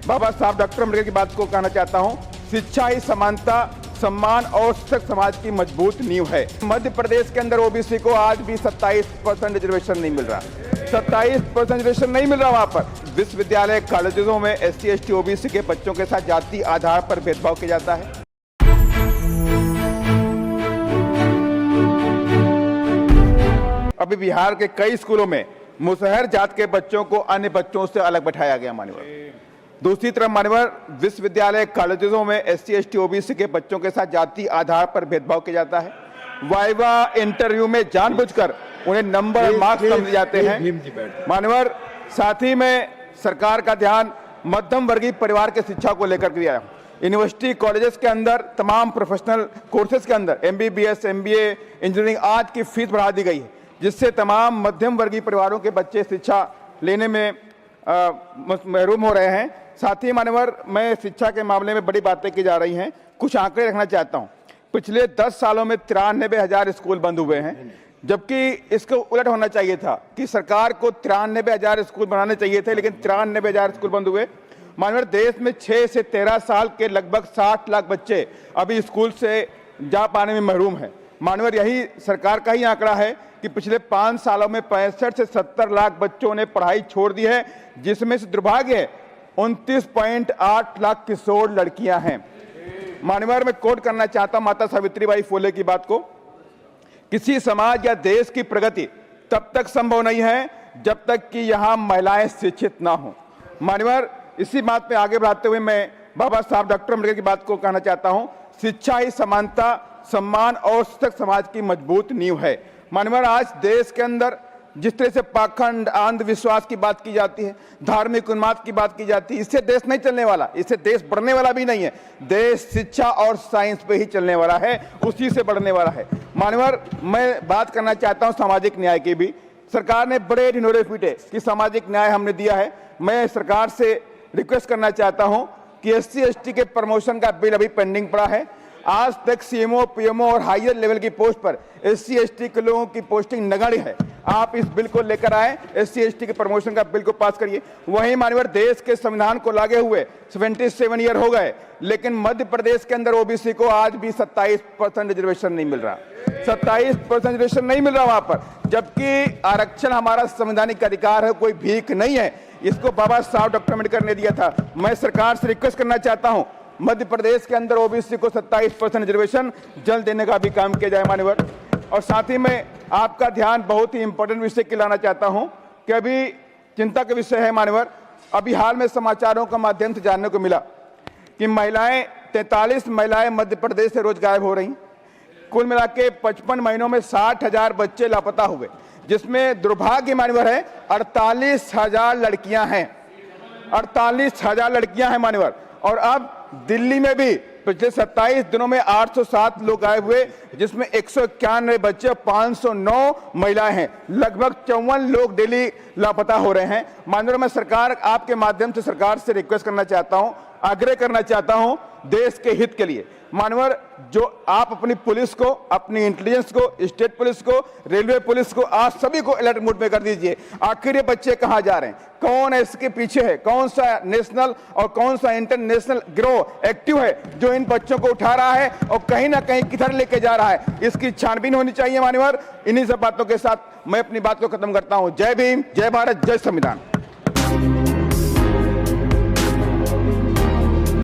बाबा साहब डॉक्टर अम्बेडकर की बात को कहना चाहता हूँ। शिक्षा ही समानता, सम्मान और सशक्त समाज की मजबूत नींव है। मध्य प्रदेश के अंदर ओबीसी को आज भी 27% रिजर्वेशन नहीं मिल रहा, 27% रिजर्वेशन नहीं मिल रहा। वहां पर विश्वविद्यालय कॉलेजों में SC ST OBC के बच्चों के साथ जाति आधार पर भेदभाव किया जाता है। अभी बिहार के कई स्कूलों में मुसहर जात के बच्चों को अन्य बच्चों से अलग बैठाया गया मान्यवर। दूसरी तरफ मान्यवर विश्वविद्यालय कॉलेजों में SC ST OBC के बच्चों के साथ जाति आधार पर भेदभाव किया जाता है। वाइवा इंटरव्यू में जानबूझकर उन्हें नंबर और मार्क्स कम दिए जाते हैं मान्यवर। साथ ही में सरकार का ध्यान मध्यम वर्गीय परिवार के शिक्षा को लेकर दिया है। यूनिवर्सिटी कॉलेजेस के अंदर तमाम प्रोफेशनल कोर्सेज के अंदर MBBS MBA इंजीनियरिंग आज की फीस बढ़ा दी गई है, जिससे तमाम मध्यम वर्गीय परिवारों के बच्चे शिक्षा लेने में महरूम हो रहे हैं। साथ ही मान्यवर मैं शिक्षा के मामले में बड़ी बातें की जा रही हैं, कुछ आंकड़े रखना चाहता हूं। पिछले 10 सालों में 93,000 स्कूल बंद हुए हैं, जबकि इसको उलट होना चाहिए था कि सरकार को 93,000 स्कूल बनाने चाहिए थे, लेकिन 93,000 स्कूल बंद हुए। मान्यवर देश में 6 से 13 साल के लगभग 60 लाख बच्चे अभी स्कूल से जा पाने में महरूम हैं। मान्यवर यही सरकार का ही आंकड़ा है कि पिछले 5 सालों में 65 से 70 लाख बच्चों ने पढ़ाई छोड़ दी है, जिसमें से दुर्भाग्य है 29.8 लाख किशोर लड़कियां हैं। मान्यवर मैं कोट करना चाहता हूं माता सावित्रीबाई फुले की बात को, किसी समाज या देश की प्रगति तब तक संभव नहीं है जब तक कि यहां महिलाएं शिक्षित ना हो। मान्यवर इसी बात पे आगे बढ़ाते हुए मैं बाबा साहब डॉक्टर अम्बेडकर की बात को कहना चाहता हूं। शिक्षा ही समानता, सम्मान और सशक्त समाज की मजबूत नींव है। मान्यवर आज देश के अंदर जिस तरह से पाखंड, अंधविश्वास की बात की जाती है, धार्मिक उन्माद की बात की जाती है, इससे देश नहीं चलने वाला, इससे देश बढ़ने वाला भी नहीं है। देश शिक्षा और साइंस पे ही चलने वाला है, उसी से बढ़ने वाला है। मान्यवर मैं बात करना चाहता हूं सामाजिक न्याय की भी। सरकार ने बड़े ढिंढोरे पीटे कि सामाजिक न्याय हमने दिया है। मैं सरकार से रिक्वेस्ट करना चाहता हूं कि SC ST के प्रमोशन का बिल अभी पेंडिंग पड़ा है। आज तक CMO PMO और हायर लेवल की पोस्ट पर SC ST के लोगों की पोस्टिंग नगण्य है। आप इस बिल को लेकर आए, SC ST के प्रमोशन का बिल को पास करिए। वहीं मान्यवर देश के संविधान को लागे हुए 77 ईयर हो गए, लेकिन मध्य प्रदेश के अंदर OBC को आज भी 27% रिजर्वेशन नहीं मिल रहा, 27% रिजर्वेशन नहीं मिल रहा वहां पर, जबकि आरक्षण हमारा संवैधानिक अधिकार है, कोई भीख नहीं है। इसको बाबा साहब डॉक्टर अम्बेडकर ने दिया था। मैं सरकार से रिक्वेस्ट करना चाहता हूं मध्य प्रदेश के अंदर OBC को 27% रिजर्वेशन जल्द देने का भी काम किया जाए मान्यवर। और साथ ही में आपका ध्यान बहुत ही इंपॉर्टेंट विषय की लाना चाहता हूं कि अभी चिंता का विषय है मान्यवर। अभी हाल में समाचारों के माध्यम से जानने को मिला कि 43 महिलाएं मध्य प्रदेश से रोज गायब हो रही। कुल मिला के 55 महीनों में 60,000 बच्चे लापता हुए, जिसमें दुर्भाग्य मान्यवर है 48,000 लड़कियां हैं, 48,000 लड़कियां हैं मान्यवर। और अब दिल्ली में भी पिछले 27 दिनों में 807 लोग गायब हुए, जिसमें 191 बच्चे, 509 महिलाएं हैं। लगभग 54 लोग डेली लापता हो रहे हैं। माननीय मैं सरकार आपके माध्यम से सरकार से रिक्वेस्ट करना चाहता हूं, आग्रह करना चाहता हूं देश के हित के लिए। मानवर जो आप अपनी पुलिस को, अपनी इंटेलिजेंस को, स्टेट पुलिस को, रेलवे पुलिस को, आज सभी को अलर्ट मोड में कर दीजिए। आखिर ये बच्चे कहां जा रहे हैं, कौन है इसके पीछे है, कौन सा नेशनल और कौन सा इंटरनेशनल गिरोह एक्टिव है जो इन बच्चों को उठा रहा है और कहीं ना कहीं किधर लेके जा रहा है, इसकी छानबीन होनी चाहिए मान्यवर। इन्हीं सब बातों के साथ मैं अपनी बात को खत्म करता हूं। जय भीम, जय भारत, जय संविधान।